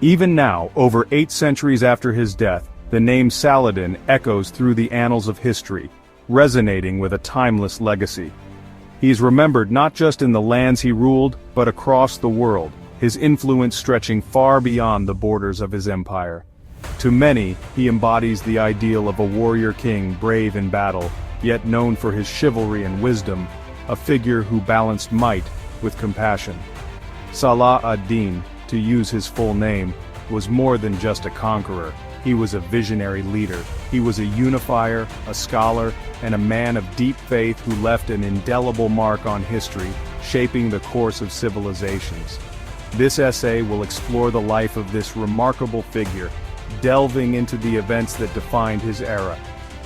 Even now, over 8 centuries after his death, the name Saladin echoes through the annals of history, resonating with a timeless legacy. He is remembered not just in the lands he ruled, but across the world, his influence stretching far beyond the borders of his empire. To many, he embodies the ideal of a warrior king brave in battle, yet known for his chivalry and wisdom, a figure who balanced might with compassion. Salah ad-Din, to use his full name, was more than just a conqueror. He was a visionary leader. He was a unifier, a scholar, and a man of deep faith who left an indelible mark on history, shaping the course of civilizations. This essay will explore the life of this remarkable figure, delving into the events that defined his era.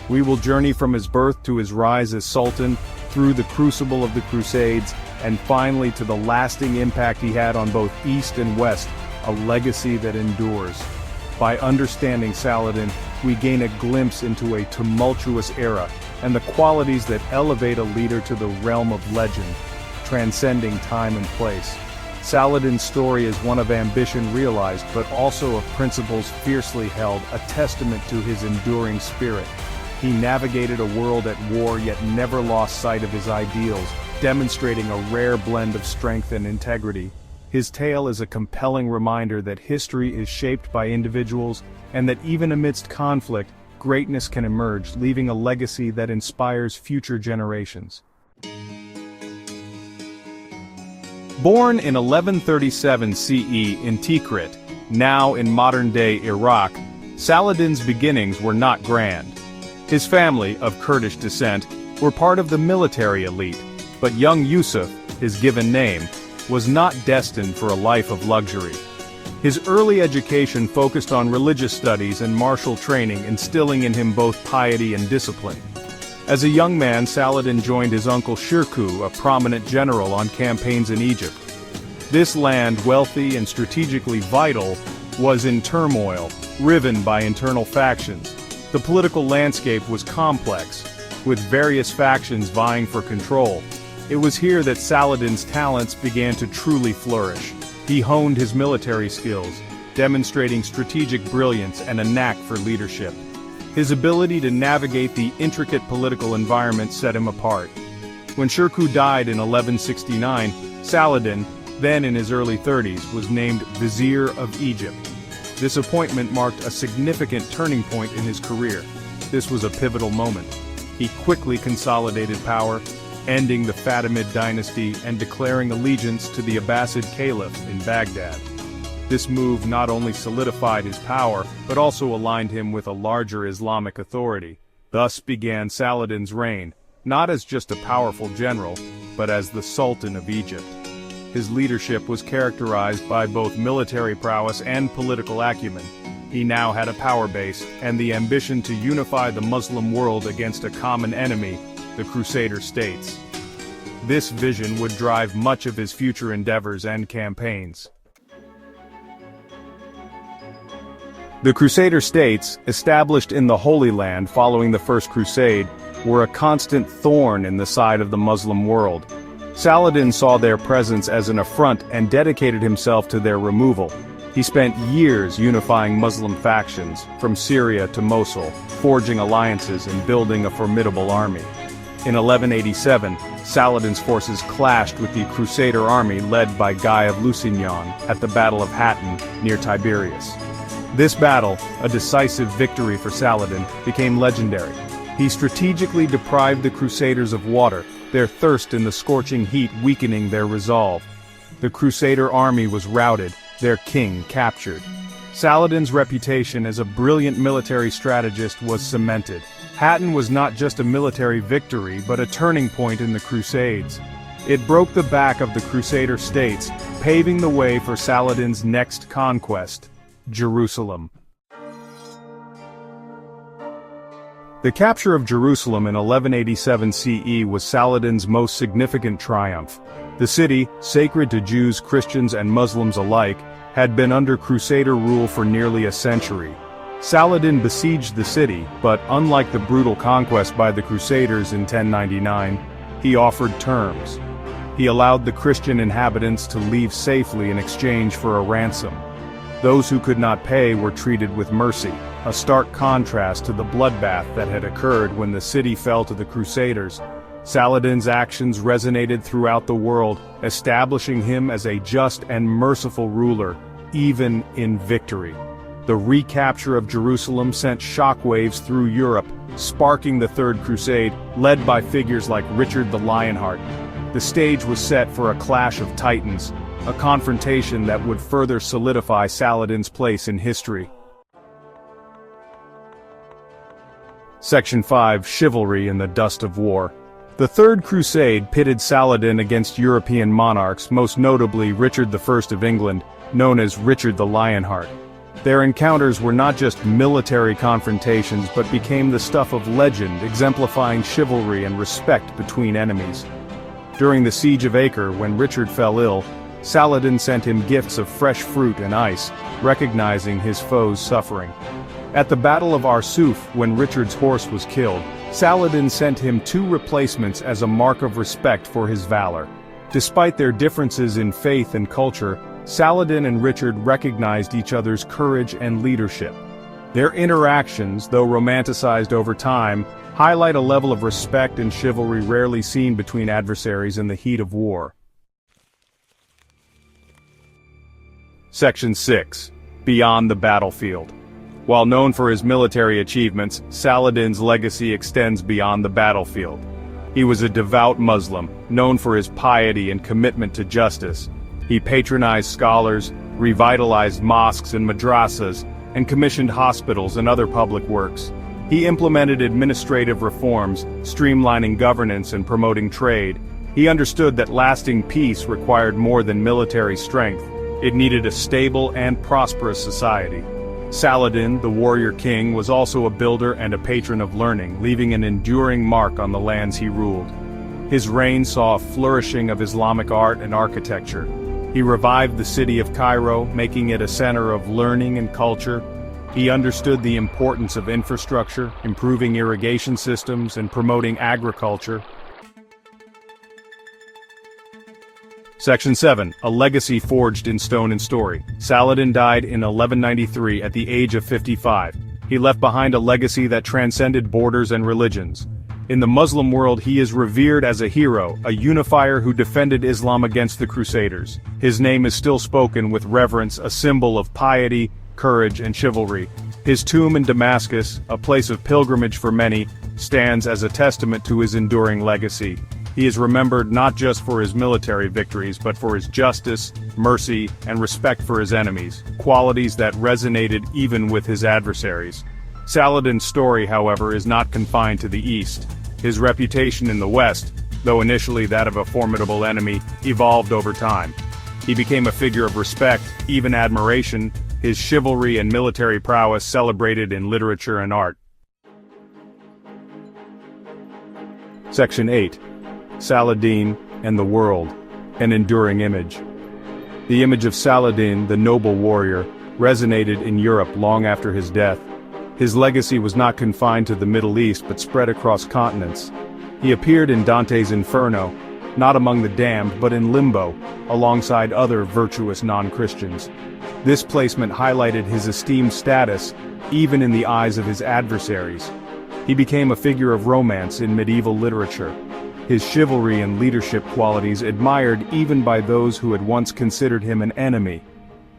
We will journey from his birth to his rise as Sultan, through the crucible of the Crusades, and finally to the lasting impact he had on both East and West, a legacy that endures. By understanding Saladin, we gain a glimpse into a tumultuous era, and the qualities that elevate a leader to the realm of legend, transcending time and place. Saladin's story is one of ambition realized, but also of principles fiercely held, a testament to his enduring spirit. He navigated a world at war yet never lost sight of his ideals, demonstrating a rare blend of strength and integrity. His tale is a compelling reminder that history is shaped by individuals, and that even amidst conflict, greatness can emerge, leaving a legacy that inspires future generations. Born in 1137 CE in Tikrit, now in modern-day Iraq, Saladin's beginnings were not grand. His family, of Kurdish descent, were part of the military elite, but young Yusuf, his given name, was not destined for a life of luxury. His early education focused on religious studies and martial training, instilling in him both piety and discipline. As a young man, Saladin joined his uncle Shirkuh, a prominent general on campaigns in Egypt. This land, wealthy and strategically vital, was in turmoil, riven by internal factions. The political landscape was complex, with various factions vying for control. It was here that Saladin's talents began to truly flourish. He honed his military skills, demonstrating strategic brilliance and a knack for leadership. His ability to navigate the intricate political environment set him apart. When Shirkuh died in 1169, Saladin, then in his early 30s, was named Vizier of Egypt. This appointment marked a significant turning point in his career. This was a pivotal moment. He quickly consolidated power, ending the Fatimid dynasty and declaring allegiance to the Abbasid Caliph in Baghdad. This move not only solidified his power, but also aligned him with a larger Islamic authority. Thus began Saladin's reign, not as just a powerful general, but as the Sultan of Egypt. His leadership was characterized by both military prowess and political acumen. He now had a power base, and the ambition to unify the Muslim world against a common enemy, the Crusader states. This vision would drive much of his future endeavors and campaigns. The Crusader states, established in the Holy Land following the First Crusade, were a constant thorn in the side of the Muslim world. Saladin saw their presence as an affront and dedicated himself to their removal. He spent years unifying Muslim factions, from Syria to Mosul, forging alliances and building a formidable army. In 1187, Saladin's forces clashed with the Crusader army led by Guy of Lusignan at the Battle of Hattin near Tiberias. This battle, a decisive victory for Saladin, became legendary. He strategically deprived the Crusaders of water, their thirst in the scorching heat weakening their resolve. The Crusader army was routed, their king captured. Saladin's reputation as a brilliant military strategist was cemented. Hattin was not just a military victory, but a turning point in the Crusades. It broke the back of the Crusader states, paving the way for Saladin's next conquest, Jerusalem. The capture of Jerusalem in 1187 CE was Saladin's most significant triumph. The city, sacred to Jews, Christians, and Muslims alike, had been under Crusader rule for nearly a century. Saladin besieged the city, but unlike the brutal conquest by the Crusaders in 1099, he offered terms. He allowed the Christian inhabitants to leave safely in exchange for a ransom. Those who could not pay were treated with mercy, a stark contrast to the bloodbath that had occurred when the city fell to the Crusaders. Saladin's actions resonated throughout the world, establishing him as a just and merciful ruler, even in victory. The recapture of Jerusalem sent shockwaves through Europe, sparking the Third Crusade, led by figures like Richard the Lionheart. The stage was set for a clash of titans, a confrontation that would further solidify Saladin's place in history. Section 5: Chivalry in the Dust of War. The Third Crusade pitted Saladin against European monarchs, most notably Richard I of England, known as Richard the Lionheart. Their encounters were not just military confrontations but became the stuff of legend, exemplifying chivalry and respect between enemies. During the Siege of Acre, when Richard fell ill, Saladin sent him gifts of fresh fruit and ice, recognizing his foe's suffering. At the Battle of Arsuf, when Richard's horse was killed, Saladin sent him 2 replacements as a mark of respect for his valor. Despite their differences in faith and culture, Saladin and Richard recognized each other's courage and leadership. Their interactions, though romanticized over time, highlight a level of respect and chivalry rarely seen between adversaries in the heat of war. Section 6: Beyond the Battlefield. While known for his military achievements, Saladin's legacy extends beyond the battlefield. He was a devout Muslim, known for his piety and commitment to justice. He patronized scholars, revitalized mosques and madrasas, and commissioned hospitals and other public works. He implemented administrative reforms, streamlining governance and promoting trade. He understood that lasting peace required more than military strength. It needed a stable and prosperous society. Saladin, the warrior king, was also a builder and a patron of learning, leaving an enduring mark on the lands he ruled. His reign saw a flourishing of Islamic art and architecture. He revived the city of Cairo, making it a center of learning and culture. He understood the importance of infrastructure, improving irrigation systems and promoting agriculture. Section 7: A legacy forged in stone and story. Saladin died in 1193 at the age of 55. He left behind a legacy that transcended borders and religions. In the Muslim world, he is revered as a hero, a unifier who defended Islam against the Crusaders. His name is still spoken with reverence, a symbol of piety, courage, and chivalry. His tomb in Damascus, a place of pilgrimage for many, stands as a testament to his enduring legacy. He is remembered not just for his military victories but for his justice, mercy, and respect for his enemies, qualities that resonated even with his adversaries. Saladin's story, however, is not confined to the East. His reputation in the West, though initially that of a formidable enemy, evolved over time. He became a figure of respect, even admiration, his chivalry and military prowess celebrated in literature and art. Section 8: Saladin and the World, an enduring image. The image of Saladin, the noble warrior, resonated in Europe long after his death. His legacy was not confined to the Middle East but spread across continents. He appeared in Dante's Inferno, not among the damned but in limbo, alongside other virtuous non-Christians. This placement highlighted his esteemed status, even in the eyes of his adversaries. He became a figure of romance in medieval literature. His chivalry and leadership qualities admired even by those who had once considered him an enemy.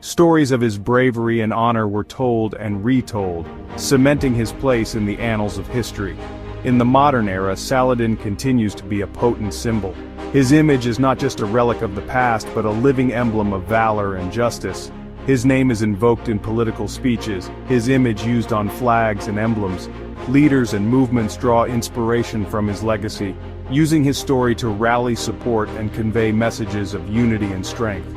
Stories of his bravery and honor were told and retold, cementing his place in the annals of history. In the modern era, Saladin continues to be a potent symbol. His image is not just a relic of the past but a living emblem of valor and justice. His name is invoked in political speeches, his image used on flags and emblems. Leaders and movements draw inspiration from his legacy, using his story to rally support and convey messages of unity and strength.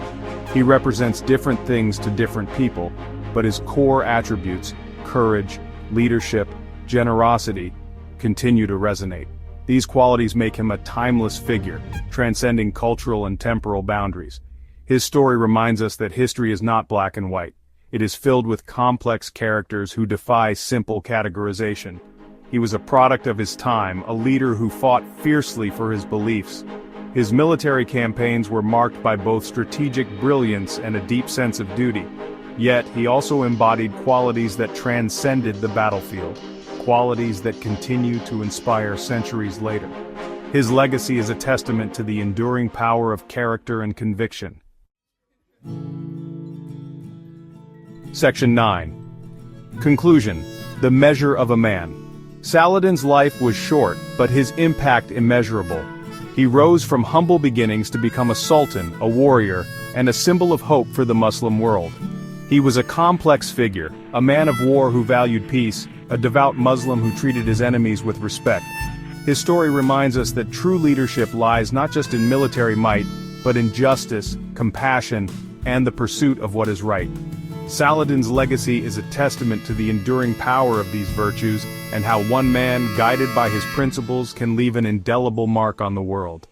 He represents different things to different people, but his core attributes, courage, leadership, generosity, continue to resonate. These qualities make him a timeless figure, transcending cultural and temporal boundaries. His story reminds us that history is not black and white. It is filled with complex characters who defy simple categorization. He was a product of his time, a leader who fought fiercely for his beliefs. His military campaigns were marked by both strategic brilliance and a deep sense of duty. Yet, he also embodied qualities that transcended the battlefield, qualities that continue to inspire centuries later. His legacy is a testament to the enduring power of character and conviction. Section 9. Conclusion: the measure of a man. Saladin's life was short, but his impact immeasurable. He rose from humble beginnings to become a sultan, a warrior, and a symbol of hope for the Muslim world. He was a complex figure, a man of war who valued peace, a devout Muslim who treated his enemies with respect. His story reminds us that true leadership lies not just in military might, but in justice, compassion, and the pursuit of what is right. Saladin's legacy is a testament to the enduring power of these virtues and how one man, guided by his principles, can leave an indelible mark on the world.